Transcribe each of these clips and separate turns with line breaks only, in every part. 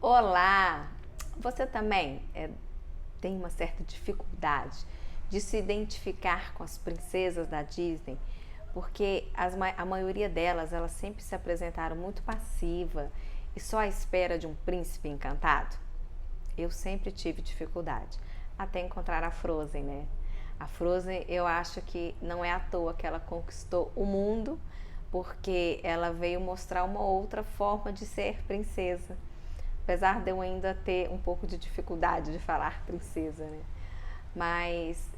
Olá! Você também tem uma certa dificuldade de se identificar com as princesas da Disney, porque a maioria delas, elas sempre se apresentaram muito passiva e só à espera de um príncipe encantado? Eu sempre tive dificuldade, até encontrar a Frozen, né? A Frozen, eu acho que não é à toa que ela conquistou o mundo, porque ela veio mostrar uma outra forma de ser princesa. Apesar de eu ainda ter um pouco de dificuldade de falar princesa, né? Mas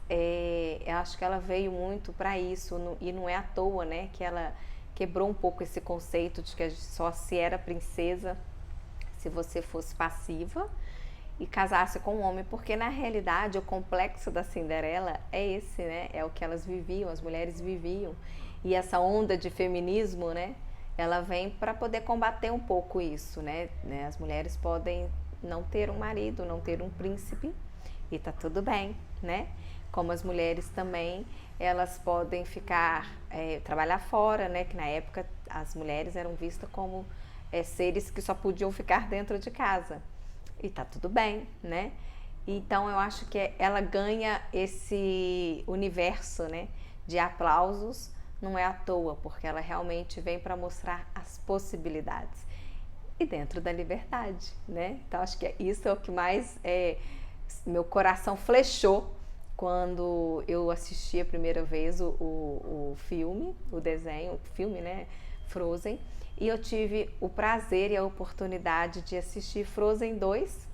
eu acho que ela veio muito para isso, e não é à toa, né, que ela quebrou um pouco esse conceito de que só se era princesa se você fosse passiva e casasse com um homem, porque na realidade o complexo da Cinderela é esse, né? É o que elas viviam, as mulheres viviam. E essa onda de feminismo, né? Ela vem para poder combater um pouco isso, né? As mulheres podem não ter um marido, não ter um príncipe, e tá tudo bem, né? Como as mulheres também, elas podem trabalhar fora, né? Que na época as mulheres eram vistas como seres que só podiam ficar dentro de casa. E tá tudo bem, né? Então eu acho que ela ganha esse universo, né, de aplausos, não é à toa, porque ela realmente vem para mostrar as possibilidades e dentro da liberdade, né? Então acho que isso é o que mais meu coração flechou quando eu assisti a primeira vez o filme, o desenho, o filme, né, Frozen, e eu tive o prazer e a oportunidade de assistir Frozen 2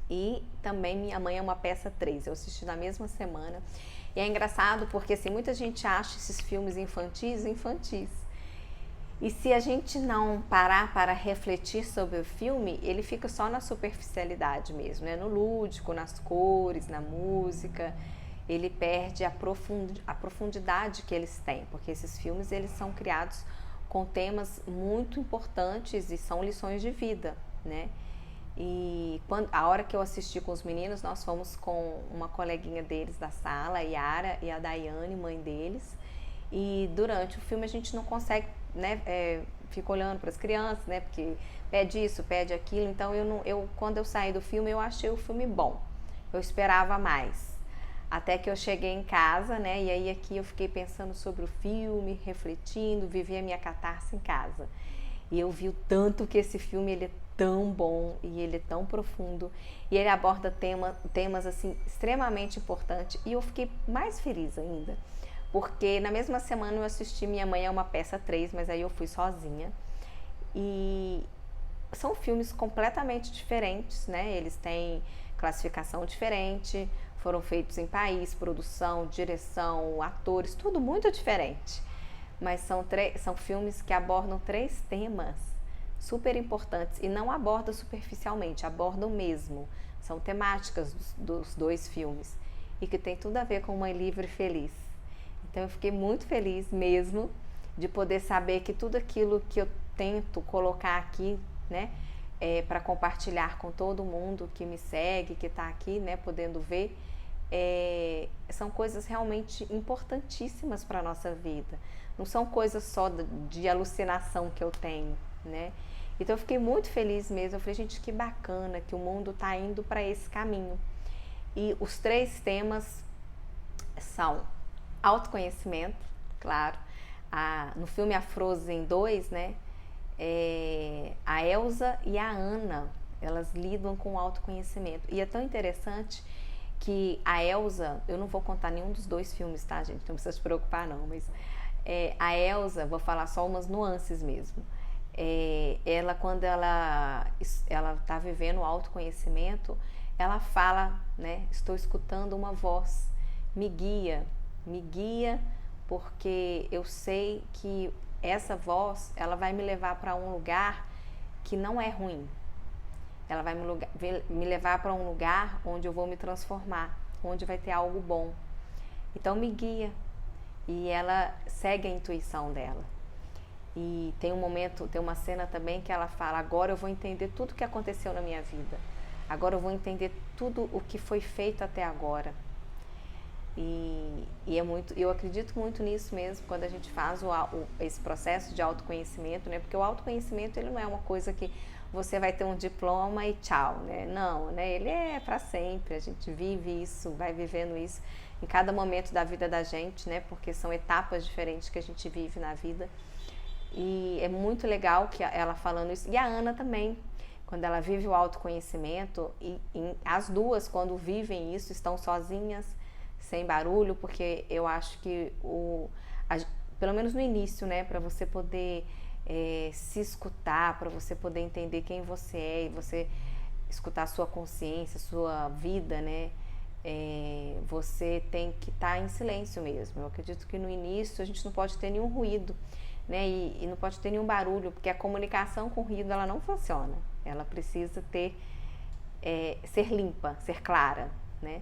e também Minha Mãe é uma Peça 3. Eu assisti na mesma semana. E é engraçado porque assim, muita gente acha esses filmes infantis. E se a gente não parar para refletir sobre o filme, ele fica só na superficialidade mesmo, né? No lúdico, nas cores, na música. Ele perde a profundidade que eles têm, porque esses filmes eles são criados com temas muito importantes e são lições de vida, né? E a hora que eu assisti com os meninos, nós fomos com uma coleguinha deles da sala, a Yara e a Daiane, mãe deles. E durante o filme a gente não consegue, né, fica olhando para as crianças, né, porque pede isso, pede aquilo. Então quando eu saí do filme, eu achei o filme bom. Eu esperava mais. Até que eu cheguei em casa, né, e aí aqui eu fiquei pensando sobre o filme, refletindo, vivi a minha catarse em casa. E eu vi o tanto que esse filme ele é tão bom e ele é tão profundo e ele aborda temas assim extremamente importantes, e eu fiquei mais feliz ainda porque na mesma semana eu assisti Minha Mãe é uma Peça 3, mas aí eu fui sozinha, e são filmes completamente diferentes, né? Eles têm classificação diferente, foram feitos em país, produção, direção, atores, tudo muito diferente. Mas são filmes que abordam 3 temas super importantes e não abordam superficialmente, abordam mesmo. São temáticas dos 2 filmes e que tem tudo a ver com Mãe Livre e Feliz. Então eu fiquei muito feliz mesmo de poder saber que tudo aquilo que eu tento colocar aqui, né, para compartilhar com todo mundo que me segue, que está aqui, né, podendo ver, são coisas realmente importantíssimas para a nossa vida. Não são coisas só de alucinação que eu tenho, né? Então eu fiquei muito feliz mesmo. Eu falei, gente, que bacana que o mundo está indo para esse caminho. E os 3 temas são autoconhecimento, claro. No filme A Frozen 2, né? A Elsa e a Anna, elas lidam com o autoconhecimento. E é tão interessante que a Elsa, eu não vou contar nenhum dos 2 filmes, tá, gente? Não precisa se preocupar, não. Mas a Elsa, vou falar só umas nuances mesmo. Ela, quando ela está vivendo o autoconhecimento, ela fala, né? Estou escutando uma voz, me guia, porque eu sei que essa voz, ela vai me levar para um lugar que não é ruim. Ela vai me levar para um lugar onde eu vou me transformar, onde vai ter algo bom. Então me guia. E ela segue a intuição dela. E tem uma cena também que ela fala, agora eu vou entender tudo o que aconteceu na minha vida. Agora eu vou entender tudo o que foi feito até agora. E eu acredito muito nisso mesmo, quando a gente faz esse processo de autoconhecimento, né? Porque o autoconhecimento ele não é uma coisa que você vai ter um diploma e tchau, né? Não, né? Ele é para sempre, a gente vive isso, vai vivendo isso em cada momento da vida da gente, né? Porque são etapas diferentes que a gente vive na vida. E é muito legal que ela falando isso. E a Ana também, quando ela vive o autoconhecimento, e as duas, quando vivem isso, estão sozinhas, sem barulho, porque eu acho que, pelo menos no início, né, para você poder se escutar, para você poder entender quem você é e você escutar a sua consciência, a sua vida, né, você tem que estar em silêncio mesmo. Eu acredito que no início a gente não pode ter nenhum ruído, né, e não pode ter nenhum barulho, porque a comunicação com ruído ela não funciona. Ela precisa ser limpa, ser clara, né?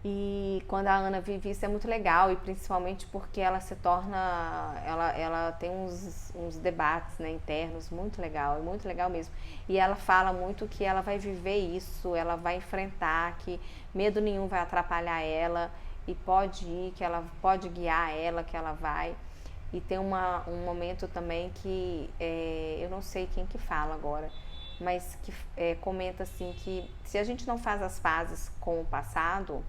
E quando a Ana vive isso é muito legal, e principalmente porque ela se torna, ela tem uns debates, né, internos muito legal mesmo. E ela fala muito que ela vai viver isso, ela vai enfrentar, que medo nenhum vai atrapalhar ela, e pode ir, que ela pode guiar ela, que ela vai. E tem um momento também que, eu não sei quem que fala agora, mas que comenta assim que se a gente não faz as pazes com o passado,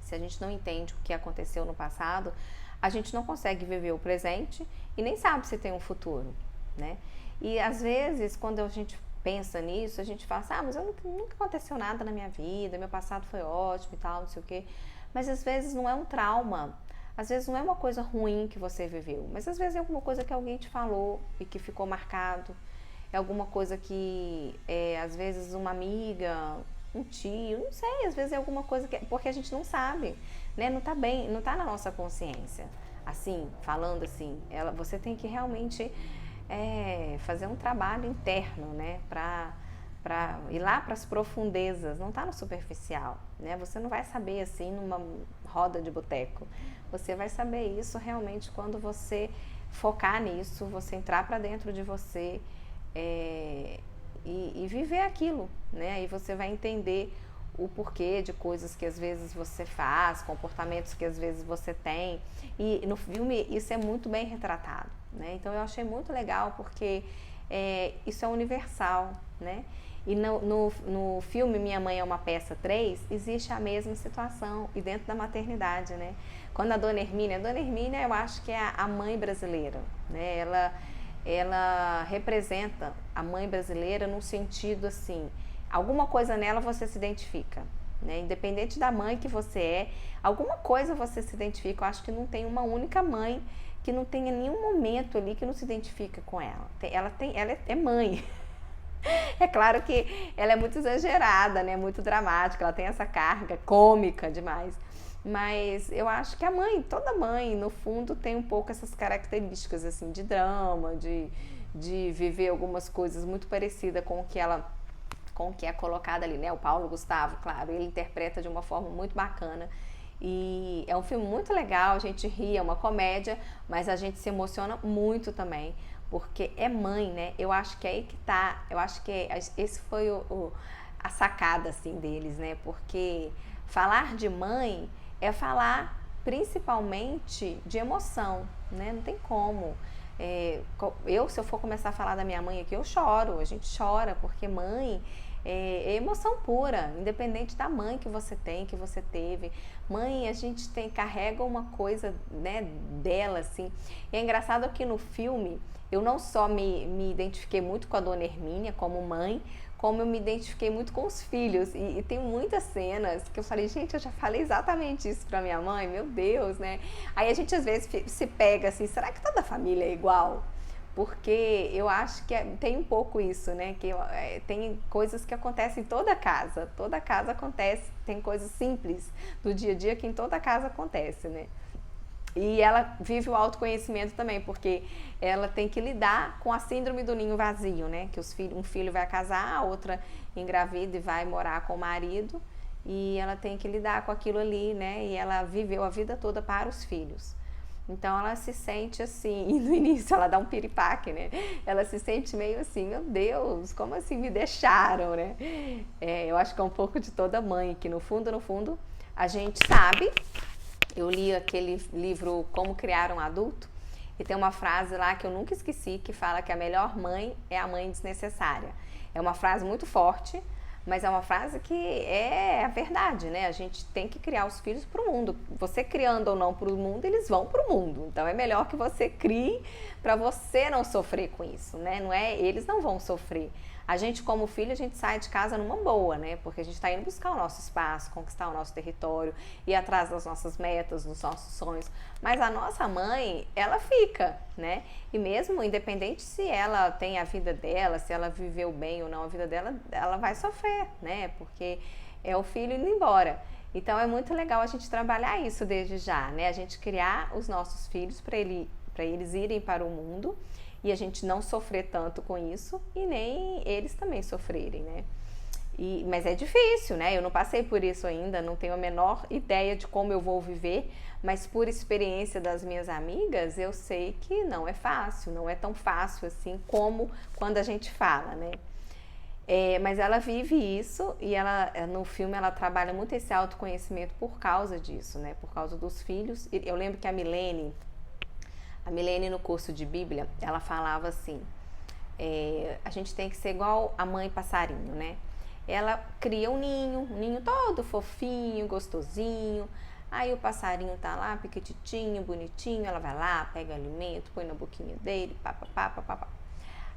se a gente não entende o que aconteceu no passado, a gente não consegue viver o presente e nem sabe se tem um futuro, né? E às vezes, quando a gente pensa nisso, a gente fala assim, mas nunca aconteceu nada na minha vida, meu passado foi ótimo e tal, não sei o quê. Mas às vezes não é um trauma, às vezes não é uma coisa ruim que você viveu, mas às vezes é alguma coisa que alguém te falou e que ficou marcado, é alguma coisa que, às vezes, uma amiga, um tio, não sei, às vezes é alguma coisa que, porque a gente não sabe, né? Não tá bem, não tá na nossa consciência. Assim, falando assim, você tem que realmente fazer um trabalho interno, né? Pra ir lá para as profundezas, não tá no superficial, né? Você não vai saber assim numa roda de boteco. Você vai saber isso realmente quando você focar nisso, você entrar para dentro de você, e viver aquilo, né? Aí você vai entender o porquê de coisas que às vezes você faz, comportamentos que às vezes você tem. E no filme isso é muito bem retratado, né? Então eu achei muito legal porque isso é universal, né? E no filme Minha Mãe é uma Peça 3, existe a mesma situação, e dentro da maternidade, né? Quando a Dona Hermínia eu acho que é a mãe brasileira, né? Ela representa a mãe brasileira no sentido assim, alguma coisa nela você se identifica, né? Independente da mãe que você é, alguma coisa você se identifica. Eu acho que não tem uma única mãe que não tenha nenhum momento ali que não se identifica com ela. Ela é mãe. É claro que ela é muito exagerada, né? Muito dramática, ela tem essa carga cômica demais. Mas eu acho que toda mãe, no fundo, tem um pouco essas características, assim, de drama, de viver algumas coisas muito parecidas com o que é colocado ali, né? O Paulo Gustavo, claro, ele interpreta de uma forma muito bacana. E é um filme muito legal, a gente ri, é uma comédia, mas a gente se emociona muito também, porque é mãe, né? Eu acho que é aí que tá, eu acho que esse foi a sacada, assim, deles, né? Porque falar de mãe é falar principalmente de emoção, né? Não tem como. Se eu for começar a falar da minha mãe aqui, eu choro, a gente chora, porque mãe é emoção pura, independente da mãe que você tem, que você teve. Mãe, a gente carrega uma coisa, né, dela, assim. E é engraçado que no filme, eu não só me identifiquei muito com a Dona Hermínia como mãe, como eu me identifiquei muito com os filhos. E tem muitas cenas que eu falei, gente, eu já falei exatamente isso pra minha mãe, meu Deus, né? Aí a gente às vezes se pega assim, será que toda família é igual? Porque eu acho que tem um pouco isso, né? Que tem coisas que acontecem em toda casa acontece, tem coisas simples do dia a dia que em toda casa acontece, né? E ela vive o autoconhecimento também, porque ela tem que lidar com a síndrome do ninho vazio, né? Que um filho vai casar, a outra engravida e vai morar com o marido, e ela tem que lidar com aquilo ali, né? E ela viveu a vida toda para os filhos. Então ela se sente assim, e no início ela dá um piripaque, né? Ela se sente meio assim, meu Deus, como assim me deixaram, né? Eu acho que é um pouco de toda mãe, que no fundo, a gente sabe. Eu li aquele livro Como Criar um Adulto, E tem uma frase lá que eu nunca esqueci, que fala que a melhor mãe é a mãe desnecessária. É uma frase muito forte, mas é uma frase que é a verdade, né? A gente tem que criar os filhos para o mundo. Você criando ou não para o mundo, eles vão para o mundo. Então é melhor que você crie para você não sofrer com isso, né? Não é, eles não vão sofrer. A gente, como filho, a gente sai de casa numa boa, né? Porque a gente está indo buscar o nosso espaço, conquistar o nosso território, ir atrás das nossas metas, dos nossos sonhos. Mas a nossa mãe, ela fica, né? E mesmo, independente se ela tem a vida dela, se ela viveu bem ou não a vida dela, ela vai sofrer, né? Porque é o filho indo embora. Então é muito legal a gente trabalhar isso desde já, né? A gente criar os nossos filhos para eles irem para o mundo e a gente não sofrer tanto com isso e nem eles também sofrerem, né? Mas é difícil, né? Eu não passei por isso ainda, não tenho a menor ideia de como eu vou viver, mas por experiência das minhas amigas, eu sei que não é fácil, não é tão fácil assim como quando a gente fala, né? Mas ela vive isso e ela, no filme ela trabalha muito esse autoconhecimento por causa disso, né? Por causa dos filhos. Eu lembro que a Milene no curso de Bíblia, ela falava assim, a gente tem que ser igual a mãe passarinho, né? Ela cria um ninho todo fofinho, gostosinho, aí o passarinho tá lá, piquititinho, bonitinho, ela vai lá, pega o alimento, põe na boquinha dele, papapá.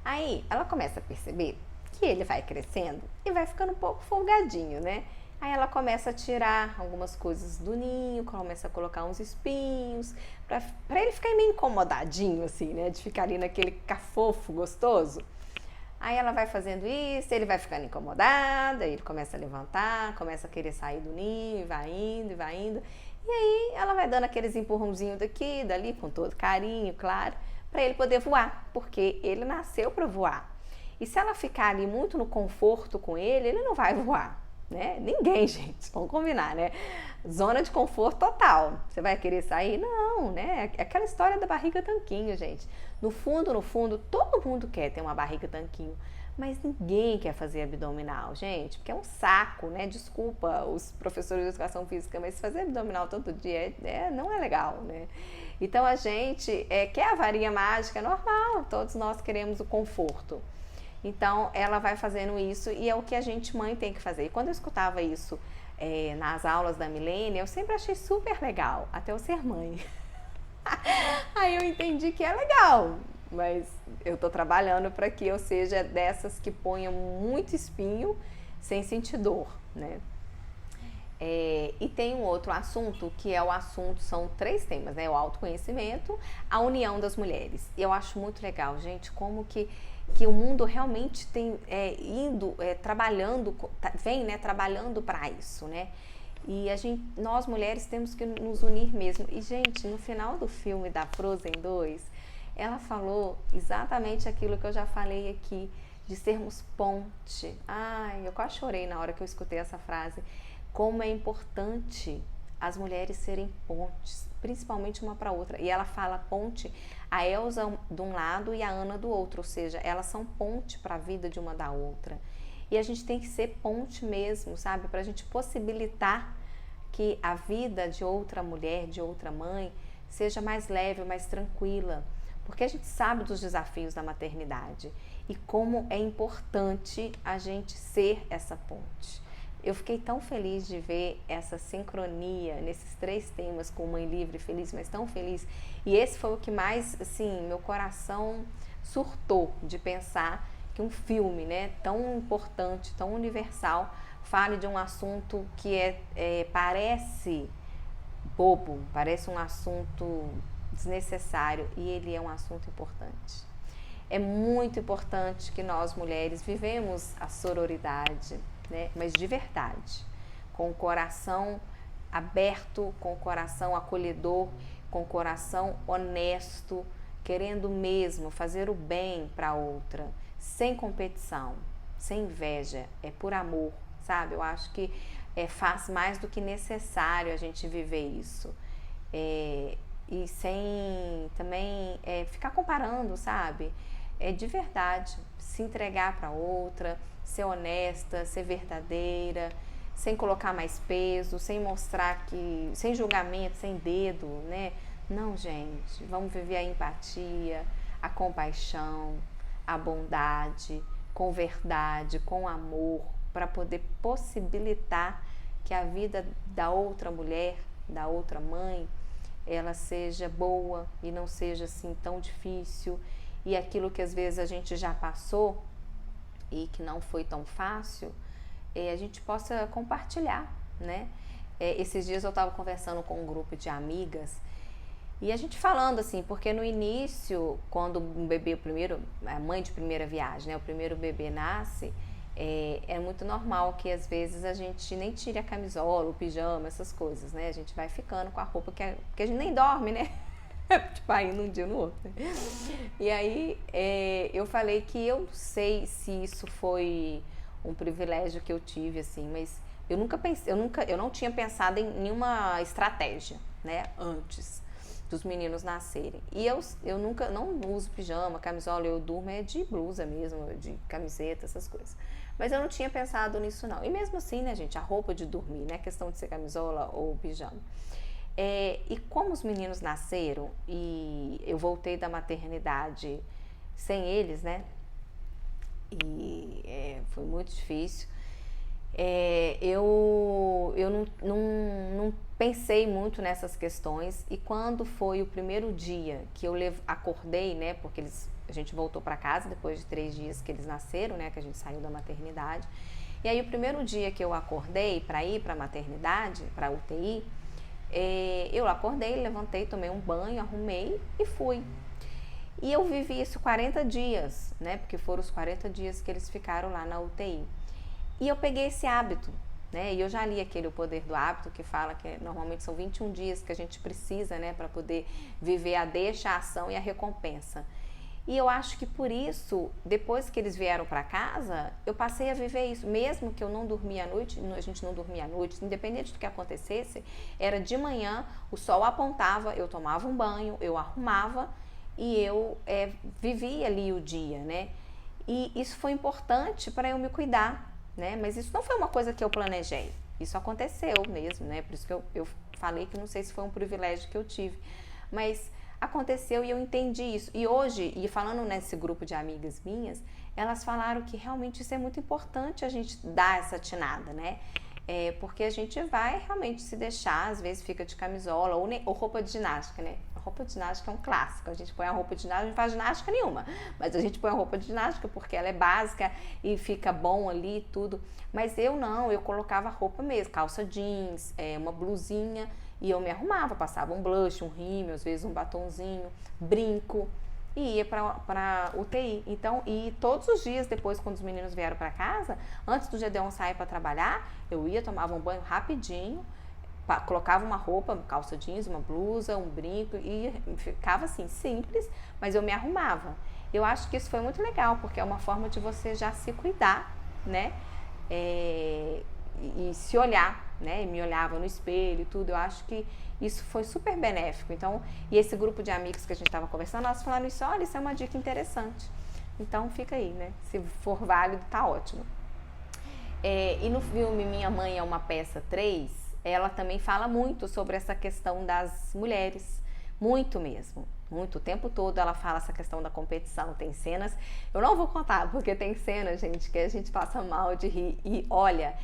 Aí ela começa a perceber que ele vai crescendo e vai ficando um pouco folgadinho, né? Aí ela começa a tirar algumas coisas do ninho, começa a colocar uns espinhos, pra ele ficar meio incomodadinho, assim, né? De ficar ali naquele cafofo gostoso. Aí ela vai fazendo isso, ele vai ficando incomodado, aí ele começa a levantar, começa a querer sair do ninho, e vai indo, e vai indo. E aí ela vai dando aqueles empurrãozinhos daqui, dali, com todo carinho, claro, para ele poder voar, porque ele nasceu para voar. E se ela ficar ali muito no conforto com ele não vai voar. Né? Ninguém, gente, vamos combinar, né? Zona de conforto total. Você vai querer sair? Não, né? É aquela história da barriga tanquinho, gente. No fundo, todo mundo quer ter uma barriga tanquinho, mas ninguém quer fazer abdominal, gente, porque é um saco, né? Desculpa os professores de educação física, mas fazer abdominal todo dia não é legal, né? Então a gente quer a varinha mágica, é normal, todos nós queremos o conforto. Então, ela vai fazendo isso e é o que a gente, mãe, tem que fazer. E quando eu escutava isso nas aulas da Milene, eu sempre achei super legal, até eu ser mãe. Aí eu entendi que é legal, mas eu tô trabalhando para que eu seja dessas que ponham muito espinho sem sentir dor, né? E tem um outro assunto que é o assunto, são 3 temas, né? O autoconhecimento, a união das mulheres. E eu acho muito legal, gente, como que o mundo realmente tem trabalhando, vem, né, trabalhando para isso, né? E nós mulheres temos que nos unir mesmo. E, gente, no final do filme da Frozen 2, ela falou exatamente aquilo que eu já falei aqui, de sermos ponte. Ai, eu quase chorei na hora que eu escutei essa frase. Como é importante as mulheres serem pontes, principalmente uma para outra. E ela fala ponte, a Elsa de um lado e a Anna do outro, ou seja, elas são ponte para a vida de uma da outra. E a gente tem que ser ponte mesmo, sabe? Para a gente possibilitar que a vida de outra mulher, de outra mãe, seja mais leve, mais tranquila. Porque a gente sabe dos desafios da maternidade e como é importante a gente ser essa ponte. Eu fiquei tão feliz de ver essa sincronia nesses 3 temas, com Mãe Livre, Feliz, mas tão feliz. E esse foi o que mais, assim, meu coração surtou de pensar que um filme, né, tão importante, tão universal, fale de um assunto que parece bobo, parece um assunto desnecessário, e ele é um assunto importante. É muito importante que nós mulheres vivemos a sororidade, né? Mas de verdade, com o coração aberto, com o coração acolhedor, com o coração honesto, querendo mesmo fazer o bem para outra, sem competição, sem inveja, é por amor, sabe? Eu acho que faz mais do que necessário a gente viver isso. E sem também ficar comparando, sabe? De verdade, se entregar para outra, ser honesta, ser verdadeira, sem colocar mais peso, sem mostrar sem julgamento, sem dedo, né, Não, gente, vamos viver a empatia, a compaixão, a bondade, com verdade, com amor, para poder possibilitar que a vida da outra mulher, da outra mãe, ela seja boa e não seja assim tão difícil, e aquilo que às vezes a gente já passou e que não foi tão fácil, a gente possa compartilhar, né? Esses dias eu estava conversando com um grupo de amigas e a gente falando assim, porque no início, quando um bebê, a mãe de primeira viagem, né, o primeiro bebê nasce, é muito normal que às vezes a gente nem tire a camisola, o pijama, essas coisas, né? A gente vai ficando com a roupa porque a gente nem dorme, né? Tipo, indo um dia no outro. Né? E aí eu falei que eu não sei se isso foi um privilégio que eu tive, assim, mas eu nunca pensei, eu não tinha pensado em nenhuma estratégia, né, antes dos meninos nascerem. E eu nunca, não uso pijama, camisola, eu durmo de blusa mesmo, de camiseta, essas coisas. Mas eu não tinha pensado nisso não. E mesmo assim, né, gente, a roupa de dormir, né, questão de ser camisola ou pijama. E como os meninos nasceram e eu voltei da maternidade sem eles, né, e foi muito difícil, eu não pensei muito nessas questões, e quando foi o primeiro dia que eu acordei, né, porque a gente voltou para casa depois de 3 dias que eles nasceram, né, que a gente saiu da maternidade, e aí o primeiro dia que eu acordei para ir para a maternidade, para a UTI, eu acordei, levantei, tomei um banho, arrumei e fui. E eu vivi isso 40 dias, né, porque foram os 40 dias que eles ficaram lá na UTI. E eu peguei esse hábito, né? E eu já li aquele O Poder do Hábito, que fala que normalmente são 21 dias que a gente precisa, né, para poder viver a deixa, a ação e a recompensa. E eu acho que por isso, depois que eles vieram para casa, eu passei a viver isso. Mesmo que eu não dormia à noite, a gente não dormia à noite, independente do que acontecesse, era de manhã, o sol apontava, eu tomava um banho, eu arrumava e eu vivia ali o dia, né? E isso foi importante para eu me cuidar, né? Mas isso não foi uma coisa que eu planejei, isso aconteceu mesmo, né? Por isso que eu falei que não sei se foi um privilégio que eu tive, mas aconteceu e eu entendi isso. E hoje, e falando nesse grupo de amigas minhas, elas falaram que realmente isso é muito importante a gente dar essa atinada, né? Porque a gente vai realmente se deixar, às vezes fica de camisola ou roupa de ginástica, né? A roupa de ginástica é um clássico, a gente põe a roupa de ginástica, não faz ginástica nenhuma, mas a gente põe a roupa de ginástica porque ela é básica e fica bom ali e tudo. Mas eu não, eu colocava roupa mesmo, calça jeans, uma blusinha, e eu me arrumava, passava um blush, um rímel, às vezes um batonzinho, brinco, e ia para UTI. Então, e todos os dias depois, quando os meninos vieram para casa, antes do Gedeon sair para trabalhar, eu ia, tomava um banho rapidinho, colocava uma roupa, calça jeans, uma blusa, um brinco, e ficava assim, simples, mas eu me arrumava. Eu acho que isso foi muito legal, porque é uma forma de você já se cuidar, né? E se olhar, né? E me olhava no espelho e tudo. Eu acho que isso foi super benéfico. Então, e esse grupo de amigos que a gente estava conversando, elas falaram isso, olha, isso é uma dica interessante. Então, fica aí, né? Se for válido, tá ótimo. E no filme Minha Mãe é uma Peça 3, ela também fala muito sobre essa questão das mulheres, muito mesmo, muito, o tempo todo ela fala essa questão da competição. Tem cenas, eu não vou contar, porque tem cenas, gente, que a gente passa mal de rir, e olha,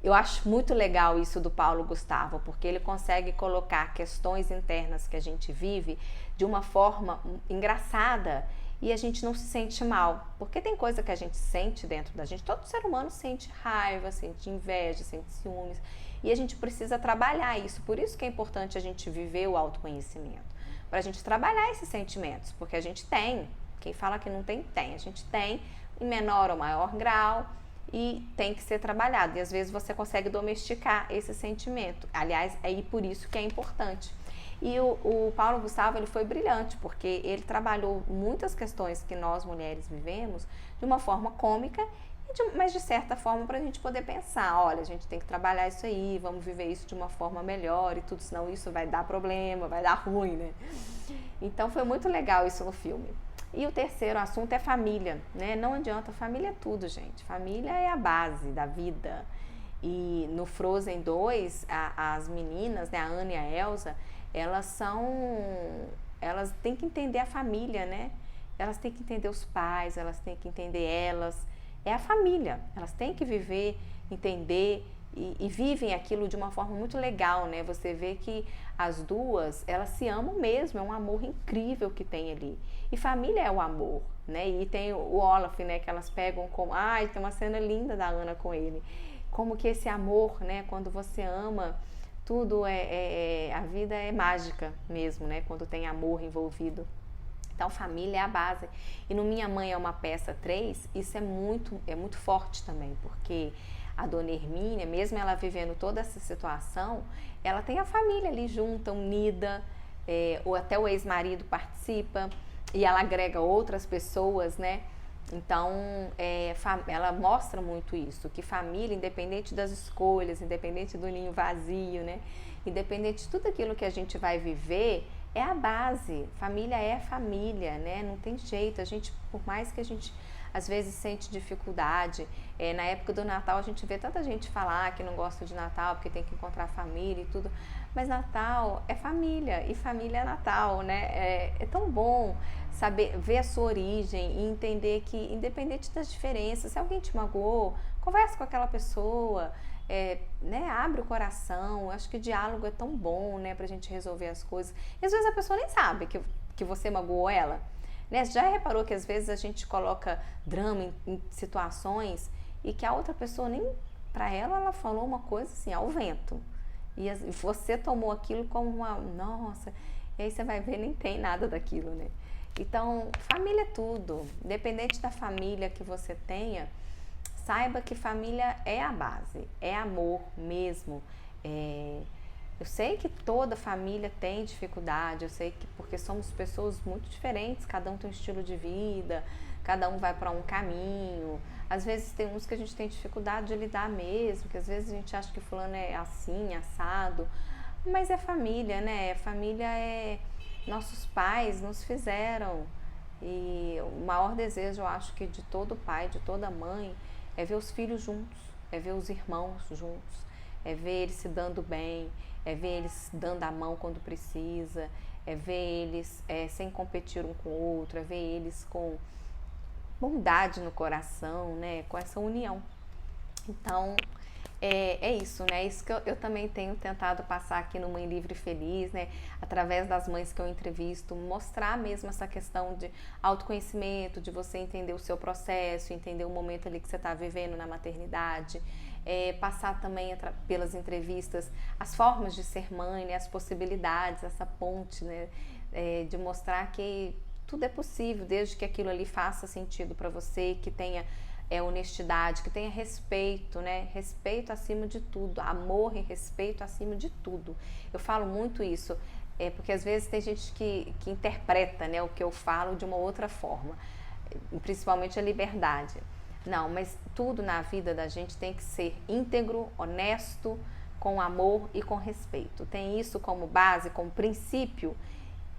eu acho muito legal isso do Paulo Gustavo, porque ele consegue colocar questões internas que a gente vive de uma forma engraçada, e a gente não se sente mal, porque tem coisa que a gente sente dentro da gente, todo ser humano sente raiva, sente inveja, sente ciúmes, e a gente precisa trabalhar isso. Por isso que é importante a gente viver o autoconhecimento, para a gente trabalhar esses sentimentos, porque a gente tem, quem fala que não tem, tem, a gente tem em menor ou maior grau, e tem que ser trabalhado, e às vezes você consegue domesticar esse sentimento. Aliás, por isso que é importante. E o Paulo Gustavo, ele foi brilhante, porque ele trabalhou muitas questões que nós mulheres vivemos de uma forma cômica, mas de certa forma para a gente poder pensar, olha, a gente tem que trabalhar isso aí, vamos viver isso de uma forma melhor e tudo, senão isso vai dar problema, vai dar ruim, né? Então foi muito legal isso no filme. E o terceiro assunto é família, né? Não adianta, família é tudo, gente. Família é a base da vida. E no Frozen 2, as meninas, né, a Anna e a Elsa, elas elas têm que entender a família, né? Elas têm que entender os pais, elas têm que entender elas. É a família, elas têm que viver, entender e vivem aquilo de uma forma muito legal, né? Você vê que as duas, elas se amam mesmo, é um amor incrível que tem ali. E família é o amor, né? E tem o Olaf, né? Que elas pegam como... Ai, tem uma cena linda da Ana com ele. Como que esse amor, né? Quando você ama, tudo a vida é mágica mesmo, né? Quando tem amor envolvido. Então, família é a base. E no Minha Mãe é uma Peça 3, isso é muito forte também, porque a dona Hermínia, mesmo ela vivendo toda essa situação, ela tem a família ali junta, unida, ou até o ex-marido participa, e ela agrega outras pessoas, né? Então, ela mostra muito isso, que família, independente das escolhas, independente do ninho vazio, né? Independente de tudo aquilo que a gente vai viver, é a base. Família é família, né? Não tem jeito. A gente, por mais que a gente às vezes sente dificuldade, na época do Natal a gente vê tanta gente falar que não gosta de Natal porque tem que encontrar a família e tudo, mas Natal é família e família é Natal, né? É tão bom saber, ver a sua origem e entender que, independente das diferenças, se alguém te magoou, conversa com aquela pessoa, né, abre o coração. Acho que o diálogo é tão bom, né, pra gente resolver as coisas. E às vezes a pessoa nem sabe que você magoou ela, né? Você já reparou que às vezes a gente coloca drama em situações e que a outra pessoa nem, pra ela falou uma coisa assim, ao vento. E você tomou aquilo como uma, nossa, e aí você vai ver, nem tem nada daquilo, né? Então, família é tudo. Independente da família que você tenha, saiba que família é a base, é amor mesmo. Eu sei que toda família tem dificuldade, eu sei que porque somos pessoas muito diferentes, cada um tem um estilo de vida, cada um vai para um caminho. Às vezes tem uns que a gente tem dificuldade de lidar mesmo, que às vezes a gente acha que fulano é assim, assado, mas é família, né? Família nossos pais nos fizeram, e o maior desejo, eu acho que de todo pai, de toda mãe, é ver os filhos juntos, é ver os irmãos juntos, é ver eles se dando bem, é ver eles dando a mão quando precisa, é ver eles sem competir um com o outro, é ver eles com bondade no coração, né? Com essa união. Então, é isso, né? Isso que eu também tenho tentado passar aqui no Mãe Livre e Feliz, né? Através das mães que eu entrevisto, mostrar mesmo essa questão de autoconhecimento, de você entender o seu processo, entender o momento ali que você está vivendo na maternidade, passar também pelas entrevistas as formas de ser mãe, né? As possibilidades, essa ponte, né? De mostrar que tudo é possível, desde que aquilo ali faça sentido para você, que tenha honestidade, que tenha respeito, né? Respeito acima de tudo, amor e respeito acima de tudo. Eu falo muito isso, porque às vezes tem gente que interpreta, né, o que eu falo de uma outra forma, principalmente a liberdade. Não, mas tudo na vida da gente tem que ser íntegro, honesto, com amor e com respeito. Tem isso como base, como princípio,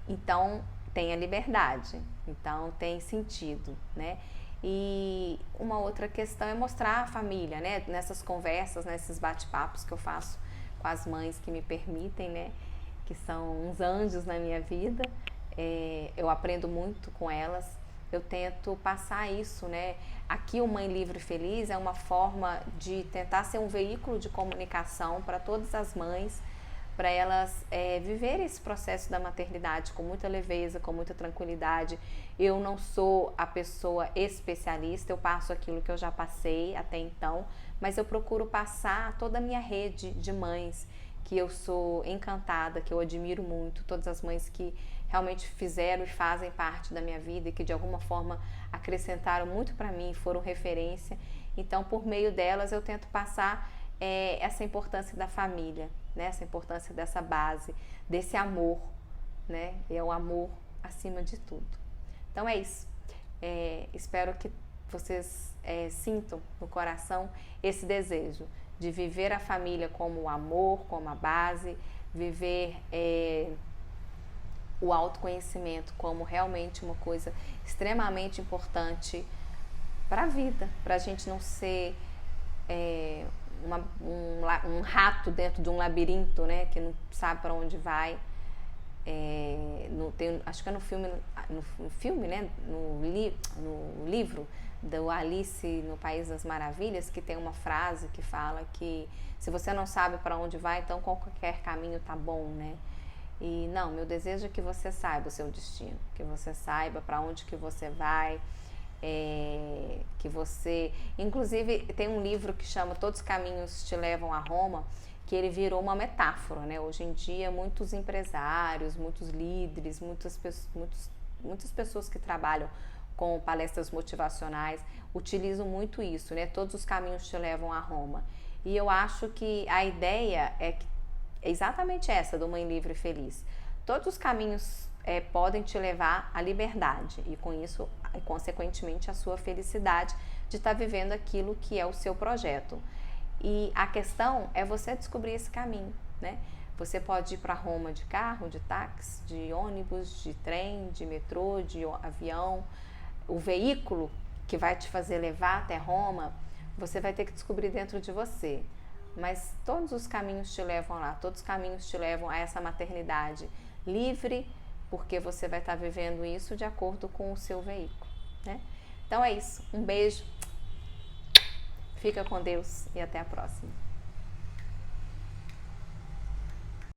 então tem a liberdade, então tem sentido, né? E uma outra questão é mostrar a família, né? Nessas conversas, nesses bate-papos que eu faço com as mães que me permitem, né? Que são uns anjos na minha vida. Eu aprendo muito com elas. Eu tento passar isso, né? Aqui o Mãe Livre e Feliz é uma forma de tentar ser um veículo de comunicação para todas as mães, para elas viverem esse processo da maternidade com muita leveza, com muita tranquilidade. Eu não sou a pessoa especialista, eu passo aquilo que eu já passei até então, mas eu procuro passar toda a minha rede de mães, que eu sou encantada, que eu admiro muito, todas as mães que realmente fizeram e fazem parte da minha vida e que de alguma forma acrescentaram muito para mim, foram referência. Então, por meio delas, eu tento passar essa importância da família, né? Essa importância dessa base, desse amor, né? É o amor acima de tudo. Então é isso. Espero que vocês sintam no coração esse desejo de viver a família como o amor, como a base, viver o autoconhecimento como realmente uma coisa extremamente importante para a vida, para a gente não ser um rato dentro de um labirinto, né, que não sabe para onde vai. Acho que é no filme, né? No livro do Alice no País das Maravilhas, que tem uma frase que fala que se você não sabe para onde vai, então qualquer caminho tá bom, né? E não, meu desejo é que você saiba o seu destino, que você saiba para onde que você vai, que você... Inclusive, tem um livro que chama Todos os Caminhos Te Levam a Roma, que ele virou uma metáfora, né? Hoje em dia, muitos empresários, muitos líderes, muitas pessoas que trabalham com palestras motivacionais utilizam muito isso, né? Todos os caminhos te levam a Roma. E eu acho que a ideia é exatamente essa do Mãe Livre e Feliz. Todos os caminhos podem te levar à liberdade e com isso, consequentemente, a sua felicidade de estar vivendo aquilo que é o seu projeto. E a questão é você descobrir esse caminho, né? Você pode ir para Roma de carro, de táxi, de ônibus, de trem, de metrô, de avião. O veículo que vai te fazer levar até Roma, você vai ter que descobrir dentro de você. Mas todos os caminhos te levam lá, todos os caminhos te levam a essa maternidade livre, porque você vai estar vivendo isso de acordo com o seu veículo, né? Então é isso, um beijo, fica com Deus e até a próxima.